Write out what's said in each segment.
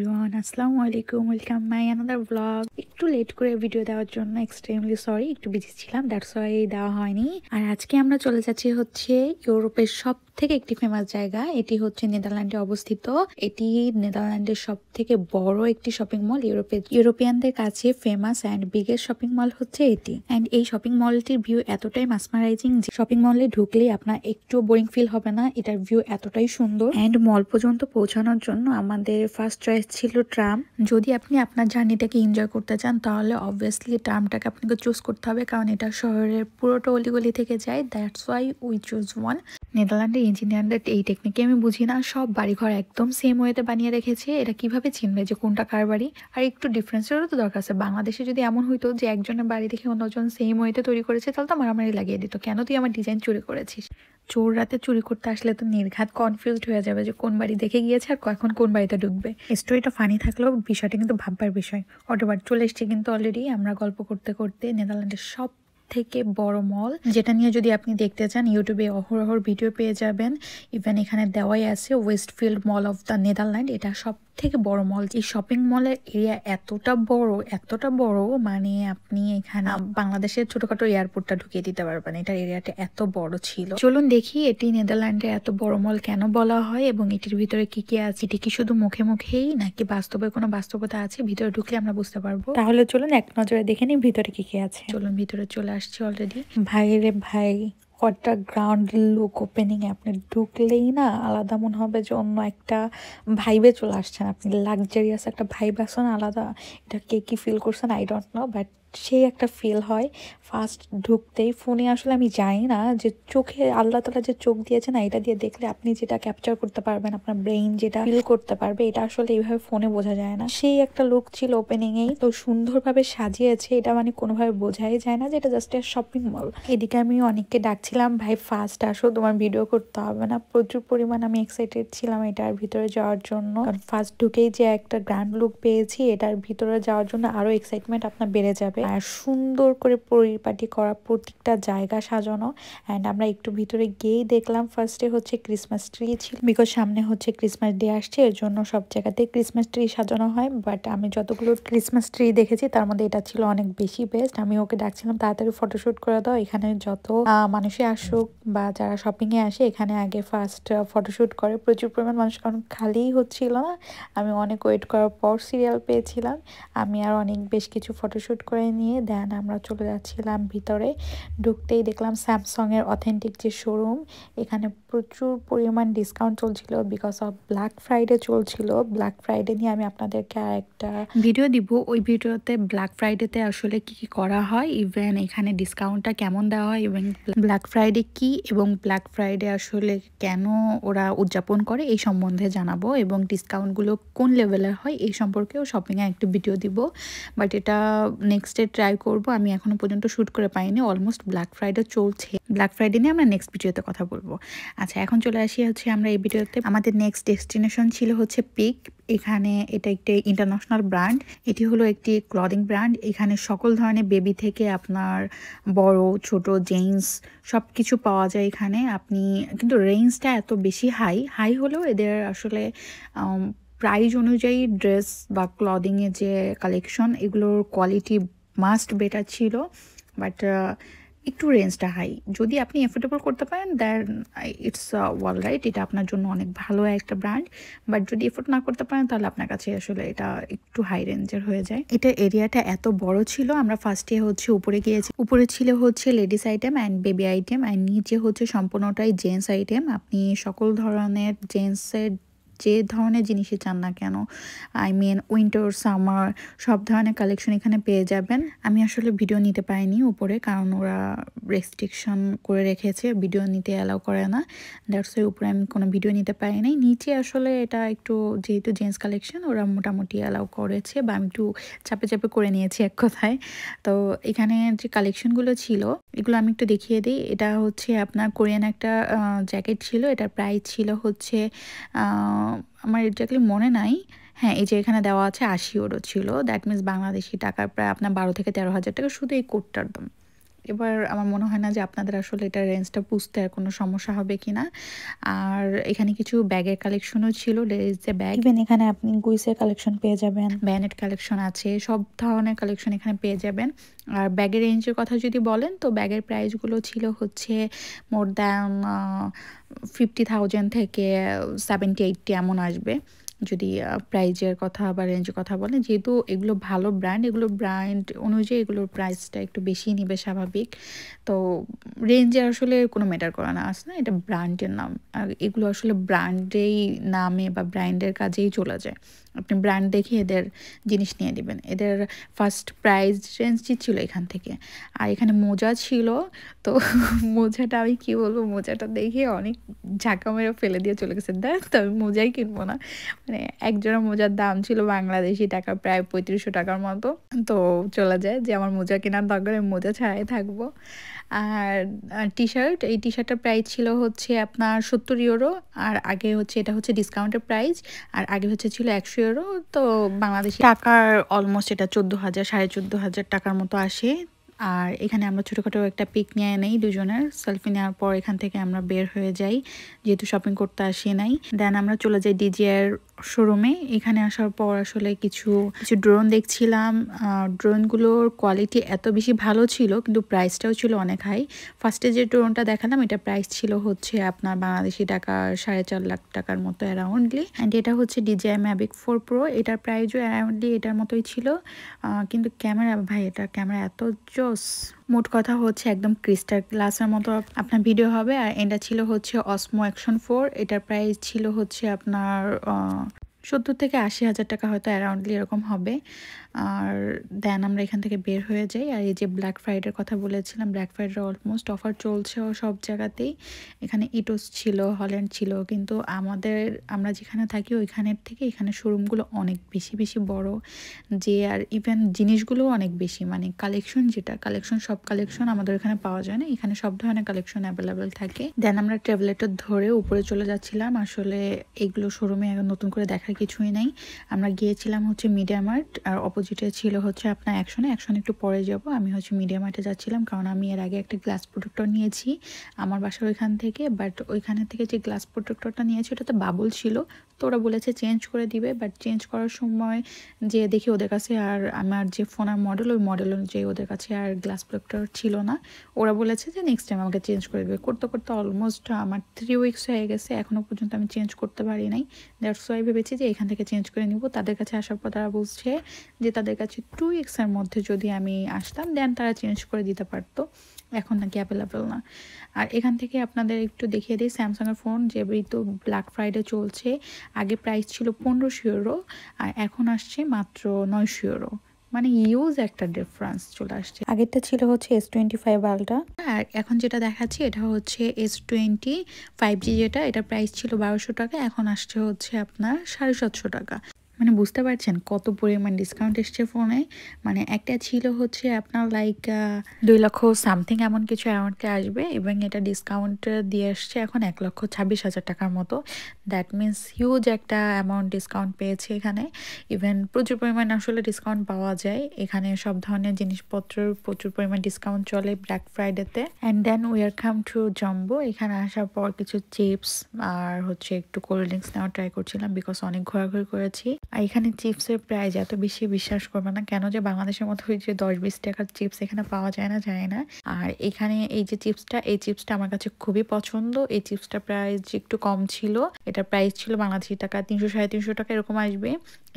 Everyone, আসসালামু আলাইকুম। Welcome my another blog. একটু লেট করে ভিডিও দেওয়ার জন্য এক্সট্রিমলি সরি, একটু বিজি ছিলাম, দ্যাটস ওয়াই দেওয়া হয়নি। আর আজকে আমরা চলে যাচ্ছি হচ্ছে ইউরোপের সব থেকে একটি ফেমাস জায়গা। এটি হচ্ছে নেদারল্যান্ডে অবস্থিত। এটি নেদারল্যান্ডের সব থেকে বড় একটি শপিং মল। ইউরোপিয়ানদের কাছে famous and biggest shopping mall হচ্ছে এটি। অ্যান্ড এই শপিং মলটির ভিউ এতটাই মাসমারাইজিং যে শপিং মলে ঢুকলেই আপনার একটু বোরিং ফিল হবে না। এটার ভিউ এতটাই সুন্দর। অ্যান্ড মল পর্যন্ত পৌঁছানোর জন্য আমাদের ফার্স্ট চয়েস ছিল ট্রাম। যদি আপনি আপনার জার্নিটাকে এনজয় করতে চান তাহলে অবভিয়াসলি ট্রামটাকে আপনাকে চুজ করতে হবে, কারণ এটা শহরের পুরোটা অলিগলি থেকে যায়। That's why we choose one. নেদারল্যান্ডের ইঞ্জিনিয়ারদের এই টেকনিকে আমি বুঝি না, সব বাড়িঘর একদম সেম ওয়েতে বানিয়ে রেখেছে। এটা কিভাবে চিনবে যে কোনটা কার বাড়ি? আর একটু ডিফারেন্সেরও তো দরকার আছে। বাংলাদেশে যদি এমন হইতো যে একজনের বাড়ি দেখে অন্যজন সেম ওয়েতে তৈরি করেছে, তাহলে তো মারামারি লাগিয়ে দিত, কেন তুই আমার ডিজাইন চুরি করেছিস। চোর রাতে চুরি করতে আসলে তো নির্ঘাত কনফিউজড হয়ে যাবে যে কোন বাড়ি দেখে গিয়েছে আর কখন কোন বাড়িতে ঢুকবে। স্টোরিটা ফানি থাকলেও বিষয়টা কিন্তু ভাববার বিষয়। অটোবার চলে এসছে কিন্তু অলরেডি। আমরা গল্প করতে করতে নেদারল্যান্ডের সব থেকে বড় মল, যেটা নিয়ে যদি আপনি দেখতে চান ইউটিউবে অহরহ ভিডিও পেয়ে যাবেন। ইভেন এখানে দেওয়াই আছে Westfield mall of the Netherland. এটা সব থেকে বড় মল। এই শপিং মলের এরিয়া এতটা বড়, মানে আপনি এখানে বাংলাদেশের ছোটখাটো এয়ারপোর্টটা ঢুকিয়ে দিতে পারবেন। এটার এরিয়াটা এত বড় ছিল। চলুন দেখি এটি নেদারল্যান্ডের এত বড় মল কেন বলা হয় এবং এটির ভিতরে কি কি আছে। এটি কি শুধু মুখে মুখেই নাকি বাস্তবে কোনো বাস্তবতা আছে? ভিতরে ঢুকলে আমরা বুঝতে পারবো। তাহলে চলুন এক নজরে দেখে নিই ভিতরে কি কি আছে। চলুন ভিতরে চলে আসছি অলরেডি। ভাই রে ভাই, হোয়াট গ্রাউন্ড লুক ওপেনিং! আপনি ঢুকলেই না আলাদা মনে হবে যে অন্য একটা ভাইবে চলে আসছেন আপনি। লাক্সারিয়াস একটা ভাইব আছে না আলাদা। এটা কে কি ফিল করছেন আই ডোন্ট নো, বাট সেই একটা ফিল হয় ফার্স্ট ঢুকতেই। ফোনে আসলে আমি জানি না যে চোখে আল্লাহ তাআলা যে চোখ দিয়েছে না, এটা দিয়ে দেখলে আপনি যেটা ক্যাপচার করতে পারবেন, আপনার ব্রেইন যেটা ফিল করতে পারবে, এটা আসলে এইভাবে ফোনে বোঝা যায় না। সেই একটা লুক ছিল ওপেনিং এই। তো সুন্দরভাবে সাজিয়েছে, এটা মানে কোনোভাবে বোঝাই যায় না যে এটা জাস্ট একটা শপিং মল। এদিকে আমি অনেককে ডাকছিলাম, ভাই ফার্স্ট আসো, তোমার ভিডিও করতে হবে না। প্রচুর পরিমাণ আমি এক্সাইটেড ছিলাম এটার ভিতরে যাওয়ার জন্য, কারণ ফার্স্ট ঢুকেই যে একটা গ্র্যান্ড লুক পেয়েছি, এটার ভিতরে যাওয়ার জন্য আরো এক্সাইটমেন্ট আপনার বেড়ে যাবে। আর সুন্দর করে পরিপাটি করা, প্রত্যেকটা জায়গা সাজানো। অ্যান্ড আমরা একটু ভিতরে গিয়েই দেখলাম ফার্স্টে হচ্ছে ক্রিসমাস ট্রি ছিল, বিকজ সামনে হচ্ছে ক্রিসমাস ডে আসছে, এর জন্য সব জায়গাতে ক্রিসমাস ট্রি সাজানো হয়। বাট আমি যতগুলো ক্রিসমাস ট্রি দেখেছি তার মধ্যে এটা ছিল অনেক বেশি বেস্ট। আমি ওকে ডাকছিলাম তাড়াতাড়ি ফটোশুট করে দাও, এখানে যত মানুষই আসুক বা যারা শপিং এ আসে এখানে আগে ফার্স্ট ফটোশুট করে। প্রচুর পরিমাণ মানুষ, কারণ খালিই হচ্ছিল না। আমি অনেক ওয়েট করার পর সিরিয়াল পেয়েছিলাম। আমি আর অনেক বেশ কিছু ফটোশুট করে নিয়ে দেন আমরা চলে যাচ্ছিলাম ভিতরে। ঢুকতেই দেখলাম স্যামসাং এর অথেন্টিক যে শোরুম, এখানে প্রচুর পরিমাণ ডিসকাউন্ট চলছিল বিকজ অফ ব্ল্যাক ফ্রাইডে চলছিল। ব্ল্যাক ফ্রাইডে নিয়ে আমি আপনাদেরকে আর একটা ভিডিও দিব। ওই ভিডিওতে ব্ল্যাক ফ্রাইডেতে আসলে কি কি করা হয়, ইভেন এখানে ডিসকাউন্টটা কেমন দেওয়া হয়, এবং ব্ল্যাক ফ্রাইডে কি এবং ব্ল্যাক ফ্রাইডে আসলে কেন ওরা উদযাপন করে এই সম্বন্ধে জানাবো, এবং ডিসকাউন্টগুলো কোন লেভেলের হয় এই সম্পর্কেও শপিংয়ে একটা ভিডিও দিব। বাট এটা নেক্সট ডে ট্রাই করবো। আমি এখনো পর্যন্ত শ্যুট করে পাইনি। অলমোস্ট ব্ল্যাক ফ্রাইডে চলছে। ব্ল্যাক ফ্রাইডে নিয়ে আমরা নেক্সট ভিডিওতে কথা বলবো। আচ্ছা, এখন চলে আসি হচ্ছে আমরা এই ভিডিওতে। আমাদের নেক্সট ডেস্টিনেশন ছিল হচ্ছে পিক। এখানে এটা একটি ইন্টারন্যাশনাল ব্র্যান্ড। এটি হলো একটি ক্লদিং ব্র্যান্ড। এখানে সকল ধরনের বেবি থেকে আপনার বড় ছোট জেন্টস সব কিছু পাওয়া যায় এখানে। আপনি কিন্তু রেঞ্জটা এত বেশি হাই হলেও এদের আসলে প্রাইস অনুযায়ী ড্রেস বা ক্লদিংয়ের যে কালেকশন, এগুলোর কোয়ালিটি মাস্ট বেটার ছিল। বাট একটু রেঞ্জটা হাই। যদি আপনি এফোর্ডেবল করতে পারেন দেন ইটস ওয়াল রাইট, এটা আপনার জন্য অনেক ভালো একটা ব্র্যান্ড। বাট যদি এফোর্ড না করতে পারেন তাহলে আপনার কাছে আসলে এটা একটু হাই রেঞ্জের হয়ে যায়। এটা এরিয়াটা এত বড় ছিল। আমরা ফার্স্টে হচ্ছে উপরে গিয়েছি। উপরে ছিল হচ্ছে ladies item and baby item, and নিচে হচ্ছে সম্পূর্ণটাই জেন্টস আইটেম। আপনি সকল ধরনের জেন্টসের যে ধরনের জিনিসই চান না কেন, আই মিন উইন্টার সামার সব ধরনের কালেকশন এখানে পেয়ে যাবেন। আমি আসলে ভিডিও নিতে পারিনি উপরে, কারণ ওরা রেস্ট্রিকশন করে রেখেছে, ভিডিও নিতে অ্যালাউ করে না। দ্যাটস ওয়াই উপরে আমি কোনো ভিডিও নিতে পারি নাই। নিচে আসলে এটা একটু যেহেতু জেন্টস কালেকশন ওরা মোটামুটি অ্যালাউ করেছে, বা আমি একটু চাপে করে নিয়েছি এক কথায়। তো এখানে যে কালেকশনগুলো ছিল এগুলো আমি একটু দেখিয়ে দিই। এটা হচ্ছে আপনার কোরিয়ান একটা জ্যাকেট ছিল। এটার প্রাইস ছিল হচ্ছে আমার এক্স্যাক্টলি মনে নাই। হ্যাঁ, এই যে এখানে দেওয়া আছে 80 ইউরো ছিল। দ্যাট মিনস বাংলাদেশি টাকার প্রায় আপনার 12 থেকে 13 হাজার টাকা শুধু এই কোটটার দাম। এবার আমার মনে হয় না যে আপনাদের আসলে এটা রেঞ্জটা বুঝতে আর কোনো সমস্যা হবে কিনা। আর এখানে কিছু ব্যাগের কালেকশনও ছিল, লেডিস যে ব্যাগ, ইভেন এখানে আপনি গুইসের কালেকশন পেয়ে যাবেন, ব্যানেট কালেকশন আছে, সব ধরনের কালেকশন এখানে পেয়ে যাবেন। আর ব্যাগের রেঞ্জের কথা যদি বলেন তো ব্যাগের প্রাইসগুলো ছিল হচ্ছে মোর দ্যান 50,000 থেকে 70-80 এমন আসবে যদি প্রাইজের কথা বা রেঞ্জের কথা বলেন। যেহেতু এগুলো ভালো ব্র্যান্ড, এগুলো ব্র্যান্ড অনুযায়ী এগুলোর প্রাইসটা একটু বেশি নিবে স্বাভাবিক। তো রেঞ্জে আসলে কোনো ম্যাটার করে না, আসলে এটা ব্র্যান্ডের নাম, আর এগুলো আসলে ব্র্যান্ডেই নামে বা ব্র্যান্ডের কাজেই চলে যায়। আপনি ব্র্যান্ড দেখে এদের জিনিস নিয়ে নেবেন। এদের ফার্স্ট প্রাইস রেঞ্জই ছিল এখান থেকে। আর এখানে মোজা ছিল, তো মোজাটা আমি কী বলবো, মোজাটা দেখে অনেক ঝাঁকা মেরে ফেলে দিয়ে চলে গেছে, দেখ তো আমি মোজাই কিনবো না। মানে একজোড়া মোজার দাম ছিল বাংলাদেশি টাকা প্রায় 3500 টাকার মতো। তো চলে যায় যে আমার মোজা কেনার দরকার, আমি মোজা ছাড়াই থাকবো। আর টি শার্ট, এই টি শার্টটার প্রাইস ছিল হচ্ছে আপনার 70 ইউরো। আর আগে হচ্ছে এটা হচ্ছে ডিসকাউন্টের প্রাইস, আর আগে হচ্ছে ছিল 100 ইউরো। তো বাংলাদেশি টাকার অলমোস্ট এটা 14,000 14,500 টাকার মতো আসে। আর এখানে আমরা ছোটোখাটো একটা পিক নিয়ে নেই দুজনের, সেলফি নেওয়ার পর এখান থেকে আমরা বের হয়ে যাই, যেহেতু শপিং করতে আসি নাই। দেন আমরা চলে যাই ডিজিআর শোরুমে। এখানে আসার পর আসলে কিছু ড্রোন দেখছিলাম। ড্রোনগুলোর কোয়ালিটি এত বেশি ভালো ছিল, কিন্তু প্রাইসটাও ছিল অনেক হাই। ফার্স্টে যে ড্রোনটা দেখালাম এটা প্রাইস ছিল হচ্ছে আপনার বাংলাদেশি টাকা 4.5 লাখ টাকার মতো অ্যারাউন্ডলি। অ্যান্ড এটা হচ্ছে DJI Mavic 4 Pro, এটার প্রাইসও অ্যারাউন্ডলি এটার মতোই ছিল। কিন্তু ক্যামেরা ভাই, এটা ক্যামেরা এত জোস, মোট কথা হচ্ছে একদম ক্রিস্টাল গ্লাসের মতো আপনার ভিডিও হবে। আর এটা ছিল হচ্ছে Osmo Action 4, এটার প্রাইস ছিল হচ্ছে আপনার 70 থেকে 80,000 টাকা হয়তো অ্যারাউন্ডলি এরকম হবে। আর দেন আমরা এখান থেকে বের হয়ে যাই। আর এই যে ব্ল্যাক ফ্রাইডের কথা বলেছিলাম, ব্ল্যাক ফ্রাইডের অলমোস্ট অফার চলছে সব জায়গাতেই। এখানে ইটোস ছিল, হল্যান্ড ছিল, কিন্তু আমরা যেখানে থাকি ওইখানের থেকে এখানে শোরুমগুলো অনেক বেশি বেশি বড়, যে আর ইভেন জিনিসগুলোও অনেক বেশি, মানে সব কালেকশন আমাদের এখানে পাওয়া যায় না, এখানে সব ধরনের কালেকশন অ্যাভেলেবেল থাকে। দেন আমরা ট্রাভেলেটর ধরে উপরে চলে যাচ্ছিলাম। আসলে এগুলো শোরুমে নতুন করে দেখার কিছুই নাই। আমরা গিয়েছিলাম হচ্ছে মিডিয়া মার্ট, আর অপোজিটে ছিল হচ্ছে আপনার অ্যাকশনে একটু পরে যাব। আমি হচ্ছে মিডিয়া মার্টে যাচ্ছিলাম, কারণ আমি এর আগে একটা গ্লাস প্রোটেক্টর নিয়েছি আমার বাসার ওইখান থেকে। বাট ওইখানে থেকে যে গ্লাস প্রোটেক্টরটা নিয়েছি ওটাতে বাবল ছিল, তো ওরা বলেছে চেঞ্জ করে দিবে। বাট চেঞ্জ করার সময় যে দেখি ওদের কাছে আর আমার যে ফোনের মডেল, ওই মডেল অনুযায়ী ওদের কাছে আর গ্লাস প্রোটেক্টর ছিল না। ওরা বলেছে যে নেক্সট টাইম আমাকে চেঞ্জ করে দেবে। করতে করতে অলমোস্ট আমার 3 উইকস হয়ে গেছে, এখনও পর্যন্ত আমি চেঞ্জ করতে পারি নাই। দ্যাটস ওয়াই ভেবেছি যে এখান থেকে চেঞ্জ করে নিব। তাদের কাছে আসার পর তারা বলছে যে তাদের কাছে 2 উইক্সের মধ্যে যদি আমি আসতাম দেন তারা চেঞ্জ করে দিতে পারতো, এখন নাকি অ্যাভেলেবেল না। আর এখান থেকে আপনাদের একটু দেখিয়ে দিই স্যামসাংয়ের ফোন, যেহেতু ব্ল্যাক ফ্রাইডে চলছে। আগে প্রাইস ছিল 1500 ইউরো, আর এখন আসছে মাত্র 900 ইউরো, মানে ইউজ একটা ডিফারেন্স চলে আসছে। আগেরটা ছিল হচ্ছে S25 আলট্রা, আর এখন যেটা দেখাচ্ছি এটা হচ্ছে S20 5G, যেটা এটা প্রাইস ছিল 1200 টাকা, এখন আসছে হচ্ছে আপনার 750 টাকা। মানে বুঝতে পারছেন কত পরিমাণ ডিসকাউন্ট এসছে ফোনে। মানে একটা ছিল হচ্ছে আপনার লাইক 2 লক্ষ সামথিং এমন কিছু অ্যামাউন্টে আসবে, এবং এটা ডিসকাউন্ট দিয়ে আসছে এখন 1,26,000 টাকার মতো। দ্যাট মিনস হিউজ একটা অ্যামাউন্ট ডিসকাউন্ট পেয়েছে এখানে। ইভেন প্রচুর পরিমাণ আসলে ডিসকাউন্ট পাওয়া যায় এখানে, সব ধরনের জিনিসপত্রের প্রচুর পরিমাণ ডিসকাউন্ট চলে ব্ল্যাক ফ্রাইডেতে। And then welcome to Jumbo. এখানে আসার পর কিছু চিপস আর হচ্ছে একটু কোল্ড ড্রিঙ্কস নেওয়া ট্রাই করছিলাম, বিকজ অনেক ঘোরাঘুরি করেছি। আর এখানে চিপসের প্রাইস এত বেশি বিশ্বাস করবে না, কেন যে বাংলাদেশের মতো ওই যে 10-20 টাকার চিপস এখানে পাওয়া যায় না, যায় না। আর এখানে এই যে এই চিপসটা আমার কাছে খুবই পছন্দ। এই চিপসটা প্রাইস একটু কম ছিল, এটার প্রাইস ছিল বাংলাদেশি টাকা 300-350 টাকা এরকম আসবে।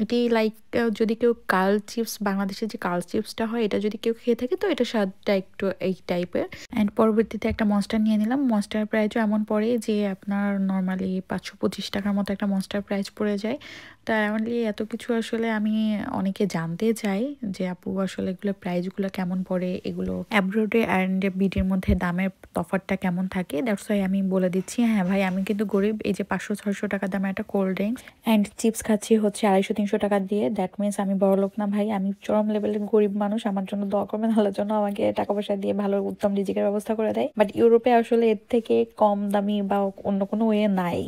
এটি লাইক যদি কেউ কার্ল চিপস, বাংলাদেশের যে কার্ল চিপসটা হয় এটা যদি কেউ খেয়ে থাকে তো এটা স্বাদটা একটু এই টাইপের। অ্যান্ড পরবর্তীতে একটা মনস্টার নিয়ে নিলাম। মনস্টার প্রাইসও এমন পড়ে যে আপনার নর্মালি 525 টাকার মতো একটা মনস্টার প্রাইস পড়ে যায়। তো অ্যারাউন্ডলি এত কিছু আসলে আমি অনেকে জানতে চাই যে আপু আসলে এগুলো প্রাইসগুলো কেমন পড়ে, এগুলো অ্যাব্রোডে অ্যান্ড বিডির মধ্যে দামের তফাৎটা কেমন থাকে। দ্যাটস ওয়াই আমি বলে দিচ্ছি, হ্যাঁ ভাই আমি কিন্তু গরিব, এই যে 500-600 টাকা দামের একটা কোল্ড ড্রিঙ্কস অ্যান্ড চিপস খাচ্ছি হচ্ছে 250-300 টাকা দিয়ে। দ্যাট মিনস আমি বড়লোক না ভাই, আমি চরম লেভেলের গরিব মানুষ। আমার জন্য দোয়া করবেন, আল্লাহর জন্য আমাকে টাকা পয়সা দিয়ে ভালো উত্তম রিজিকের ব্যবস্থা করে দেয়। বাট ইউরোপে আসলে এর থেকে কম দামি বা অন্য কোনো ওয়ে নাই,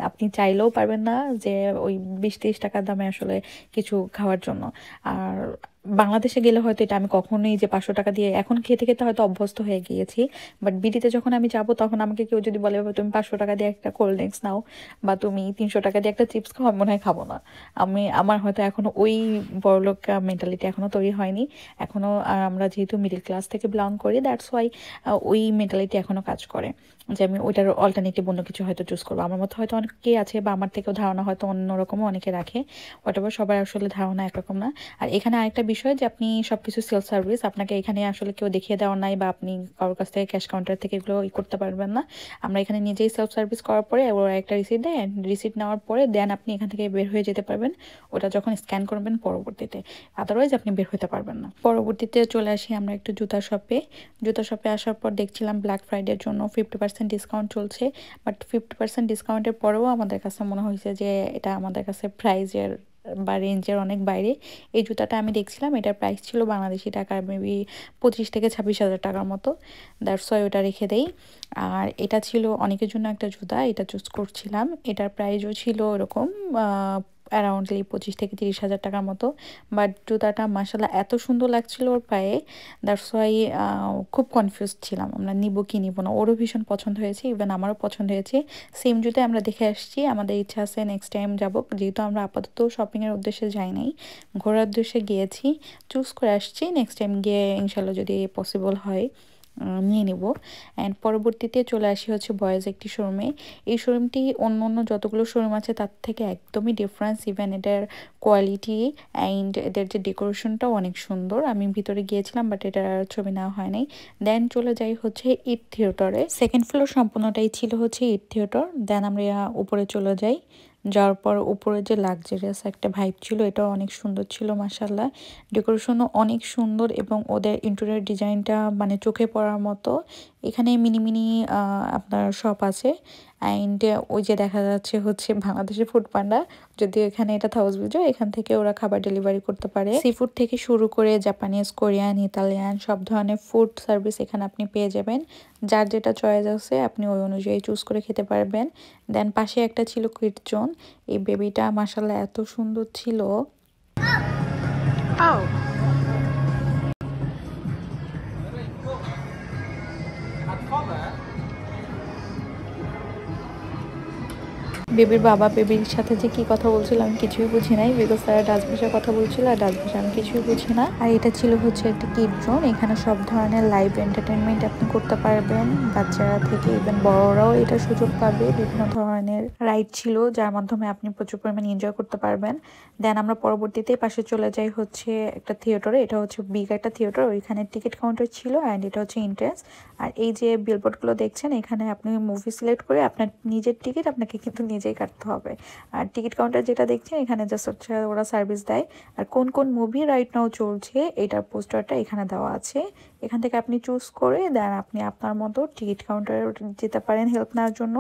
আপনি চাইলেও পারবেন না যে ওই 20-30 টাকার দামে আসলে কিছু খাওয়ার জন্য। আর বাংলাদেশে গেলে হয়তো এটা আমি কখনোই যে 500 টাকা দিয়ে এখন খেতে খেতে হয়তো অভ্যস্ত হয়ে গিয়েছি, বাট বিডিতে যখন আমি যাব তখন আমাকে কেউ যদি বলে "বাবা, তুমি 500 টাকা দিয়ে একটা কোল্ড ড্রিঙ্কস নাও বা তুমি 300 টাকা দিয়ে একটা চিপস খাও", আমি মনে হয় খাবো না। আমার হয়তো এখনো ওই বড়লোক মেন্টালিটি এখনো তৈরি হয়নি। এখনো আমরা যেহেতু মিডল ক্লাস থেকে বিলং করি, দ্যাটস ওয়াই ওই মেন্টালিটি এখনো কাজ করে যে আমি ওইটার অল্টারনেটিভ অন্য কিছু হয়তো চুজ করবো। আমার মতো হয়তো অনেকেই আছে বা আমার থেকেও ধারণা হয়তো অন্যরকমও অনেকে রাখে, হোয়াটএভার, সবার আসলে ধারণা একরকম না। আর এখানে আরেকটা বিষয় যে আপনি সবকিছু সেলফ সার্ভিস, আপনাকে এখানে আসলে কেউ দেখিয়ে দেওয়া নাই বা আপনি কারোর কাছ থেকে ক্যাশ কাউন্টার থেকে এগুলো করতে পারবেন না। আমরা এখানে নিজেই সেলফ সার্ভিস করার পরে ওরা একটা রিসিট দেয়, রিসিট নেওয়ার পরে দেন আপনি এখান থেকে বের হয়ে যেতে পারবেন ওটা যখন স্ক্যান করবেন পরবর্তীতে, আদারওয়াইজ আপনি বের হতে পারবেন না। পরবর্তীতে চলে আসি আমরা একটু জুতা শপে। জুতা শপে আসার পর দেখছিলাম ব্ল্যাক ফ্রাইডের জন্য 50% ডিসকাউন্ট চলছে, বাট 50% ডিসকাউন্টের পরেও আমাদের কাছে মনে হয়েছে যে এটা আমাদের কাছে প্রাইজের বা রেঞ্জের অনেক বাইরে। এই জুতাটা আমি দেখছিলাম, এটার প্রাইস ছিল বাংলাদেশি টাকার মেবি 25 থেকে 26 হাজার টাকার মতো, দ্যাটস ওয়াই ওটা রেখে দেই। আর এটা ছিল অনেকের জন্য একটা জুতা, এটা চুজ করছিলাম। এটার প্রাইসও ছিল এরকম অ্যারাউন্ডলি 25 থেকে 30 হাজার টাকার মতো, বাট জুতাটা মাসাল্লাহ এত সুন্দর লাগছিল ওর পায়ে, দ্যাটস ওয়াই খুব কনফিউজ ছিলাম আমরা নিব কি নিব না। ওরও ভীষণ পছন্দ হয়েছে, ইভেন আমারও পছন্দ হয়েছে। সেম জুতাই আমরা দেখে আসছি, আমাদের ইচ্ছা আছে নেক্সট টাইম যাব, যেহেতু আমরা আপাতত শপিংয়ের উদ্দেশ্যে যাই নাই, ঘোরার উদ্দেশ্যে গিয়েছি, চুজ করে আসছি। নেক্সট টাইম গিয়ে ইনশাল্লাহ যদি পসিবল হয় নিয়ে নিব। অ্যান্ড পরবর্তীতে চলে আসি হচ্ছে বয়েজ একটি শোরুমে। এই শোরুমটি অন্য অন্য যতগুলো শোরুম আছে তার থেকে একদমই ডিফারেন্স, ইভেন এটার কোয়ালিটি অ্যান্ড এদের যে ডেকোরেশনটাও অনেক সুন্দর। আমি ভিতরে গিয়েছিলাম বাট এটার ছবি নেওয়া হয় নাই। দেন চলে যাই হচ্ছে ইট থিয়েটারে। সেকেন্ড ফ্লোর সম্পূর্ণটাই ছিল হচ্ছে ইট থিয়েটার। দেন আমরা উপরে চলে যাই, যাওয়ার পর উপরে যে লাক্সারিয়াস একটা ভাইব ছিল, এটাও অনেক সুন্দর ছিল মাসাল্লাহ। ডেকোরেশনও অনেক সুন্দর এবং ওদের ইন্টেরিয়র ডিজাইনটা মানে চোখে পড়ার মতো। এখানে মিনি মিনি আপনার শপ আছে, অ্যান্ড ওই যে দেখা যাচ্ছে হচ্ছে বাংলাদেশের ফুড পান্ডা, যদিও এখানে এটা হাউস বিজয়, এখান থেকে ওরা খাবার ডেলিভারি করতে পারে। সি ফুড থেকে শুরু করে জাপানিজ, কোরিয়ান, ইতালিয়ান সব ধরনের ফুড সার্ভিস এখানে আপনি পেয়ে যাবেন। যার যেটা চয়েস আছে আপনি ওই অনুযায়ী চুজ করে খেতে পারবেন। দেন পাশে একটা ছিল কিড জোন। এই বেবিটা মাসাল্লাহ এত সুন্দর ছিল। বেবির বাবা বেবির সাথে যে কি কথা বলছিল আমি কিছুই বুঝি নাই, বিকজ তারা ডাচ ভাষায় কথা বলছিল আর ডাচ ভাষা আমি কিছুই বুঝি না। আর এটা ছিল হচ্ছে একটা কিড জোন, এখানে সব ধরনের লাইভ এন্টারটেনমেন্ট আপনি করতে পারবেন, বাচ্চারা থেকে ইভেন বড়রাও এটা সুযোগ পাবে। বিভিন্ন ধরনের রাইড ছিল যার মাধ্যমে আপনি প্রচুর পরিমাণে এনজয় করতে পারবেন। দেন আমরা পরবর্তীতে পাশে চলে যাই হচ্ছে একটা থিয়েটারে, এটা হচ্ছে বিগ একটা থিয়েটার, ওইখানে টিকিট কাউন্টার ছিল অ্যান্ড এটা হচ্ছে এন্ট্রেন্স। আর এই যে বিলবোর্ডগুলো দেখছেন, এখানে আপনি মুভি সিলেক্ট করে আপনার নিজের টিকিট আপনাকে কিন্তু নিজেই কাটতে হবে। আর টিকিট কাউন্টার যেটা দেখছেন এখানে জাস্ট হচ্ছে ওরা সার্ভিস দেয়। আর কোন কোন মুভি রাইট নাও চলছে এটার পোস্টারটা এখানে দেওয়া আছে, এখান থেকে আপনি চুজ করে দেন আপনি আপনার মতো টিকিট কাউন্টারে যেতে পারেন হেল্প নেওয়ার জন্য,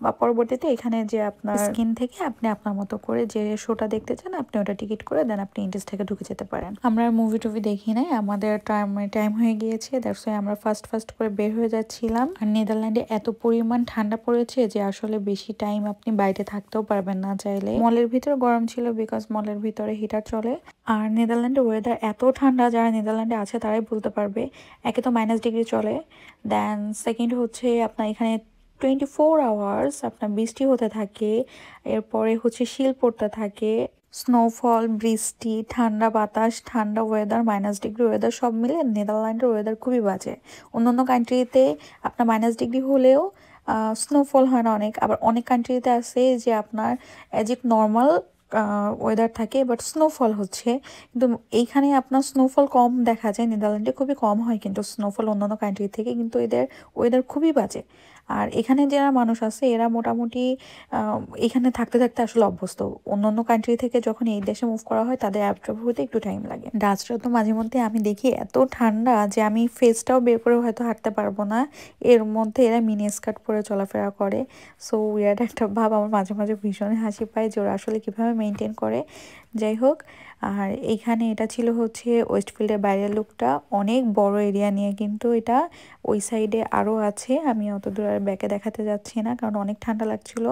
বা পরবর্তীতে এখানে যে আপনার স্ক্রিন থেকে আপনি আপনার মতো করে যে শোটা দেখতে চান আপনি ওটা টিকিট করে দেন আপনি ইন্টারেস্ট থেকে ঢুকে যেতে পারেন। আমরা মুভি টুভি দেখি নাই, আমাদের টাইম হয়ে গিয়েছে, দ্যাটস ওয়াই আমরা ফার্স্ট করে বের হয়ে যাচ্ছিলাম। আর নেদারল্যান্ডে এত পরিমাণ ঠান্ডা পড়েছে যে আসলে বেশি টাইম আপনি বাইরে থাকতেও পারবেন না চাইলে। মলের ভিতরে গরম ছিল বিকজ মলের ভিতরে হিটার চলে। আর নেদারল্যান্ডের ওয়েদার এত ঠান্ডা, যারা নেদারল্যান্ডে আছে তারাই বলতে পারবে। একে তো -ডিগ্রি চলে, দেন সেকেন্ড হচ্ছে আপনার এখানে 24 আওয়ার্স আপনার বৃষ্টি হতে থাকে, এরপরে হচ্ছে শিল পড়তে থাকে, স্নোফল, বৃষ্টি, ঠান্ডা বাতাস, ঠান্ডা ওয়েদার, -ডিগ্রি ওয়েদার সব মিলে নেদারল্যান্ডের ওয়েদার খুবই বাজে। অন্যান্য কান্ট্রিতে আপনার -ডিগ্রি হলেও স্নোফল হয় না অনেক, আবার অনেক কান্ট্রিতে আছে যে আপনার অ্যাজ ইট নর্মাল ওয়েদার থাকে বাট স্নোফল হচ্ছে, কিন্তু এইখানে আপনার স্নোফল কম দেখা যায়, নেদারল্যান্ডে খুবই কম হয় কিন্তু স্নোফল অন্যান্য কান্ট্রি থেকে, কিন্তু এদের ওয়েদার খুবই বাজে। আর এখানে যারা মানুষ আছে এরা মোটামুটি এখানে থাকতে থাকতে আসলে অভ্যস্ত। অন্যান্য কান্ট্রি থেকে যখন এই দেশে মুভ করা হয় তাদের অ্যাবজর্ব হতে একটু টাইম লাগে। ডাচরা তো মাঝে মধ্যে আমি দেখি এত ঠান্ডা যে আমি ফেসটাও বের করে হয়তো হাঁটতে পারবো না, এর মধ্যে এরা মিনি স্কার্ট পরে চলাফেরা করে। সো উইয়ার্ড একটা ভাব, আমার মাঝে মাঝে ভীষণ হাসি পায় যে ওরা আসলে কীভাবে মেনটেন করে। যাই হোক, আর এখানে এটা ছিল হচ্ছে ওয়েস্টফিল্ডের বাইরের লুকটা, অনেক বড় এরিয়া নিয়ে কিন্তু এটা। ওই সাইডে আরও আছে, আমি অত দূর আর ব্যাকে দেখাতে যাচ্ছি না কারণ অনেক ঠান্ডা লাগছিল।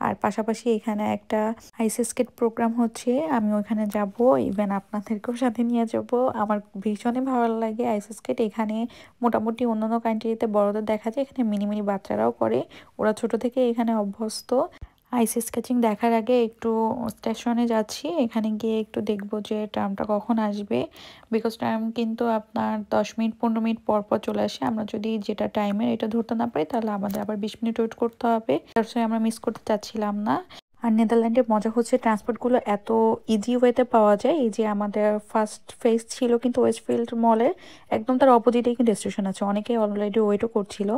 আর পাশাপাশি এখানে একটা আইস স্কেট প্রোগ্রাম হচ্ছে, আমি ওইখানে যাব, ইভেন আপনাদেরকেও সাথে নিয়ে যাব। আমার ভীষণই ভালো লাগে আইস স্কেট। এখানে মোটামুটি অন্যান্য কান্ট্রিতে বড়দের দেখা যায়, এখানে মিনি মিনি বাচ্চারাও করে, ওরা ছোট থেকে এখানে অভ্যস্ত। আইস স্কেচিং দেখার আগে একটু স্টেশনে যাচ্ছি, এখানে গিয়ে একটু দেখবো যে ট্রামটা কখন আসবে, বিকজ ট্রাম কিন্তু আপনার 10 মিনিট 15 মিনিট পর পর চলে আসে। আমরা যদি যেটা টাইমের এটা ধরতে না পারি তাহলে আমাদের আবার 20 মিনিট ওয়েট করতে হবে, তার জন্য আমরা মিস করতে চাচ্ছিলাম না। আর নেদারল্যান্ডের মজা হচ্ছে ট্রান্সপোর্টগুলো এত ইজি ওয়েতে পাওয়া যায়। এই যে আমাদের ফার্স্ট ফেজ ছিল কিন্তু ওয়েস্টফিল্ড মলের একদম তার অপোজিটেই কিন্তু স্টেশন আছে, অনেকে অলরেডি ওয়েটও করছিল।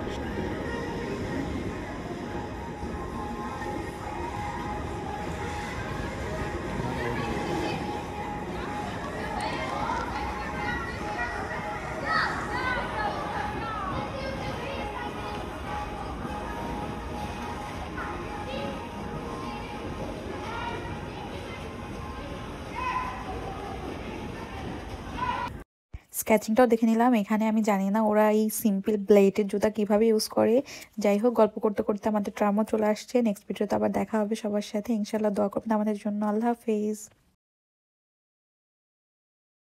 স্কেচিংটাও দেখে নিলাম। এখানে আমি জানি না ওরা এই সিম্পল ব্লেডের জুতা কিভাবে ইউজ করে। যাই হোক, গল্প করতে করতে আমাদের ট্রামও চলে আসছে। নেক্সট ভিডিওতে আবার দেখা হবে সবার সাথে, ইনশাল্লাহ দোয়া করবেন আমাদের জন্য। আল্লাহ হাফেজ।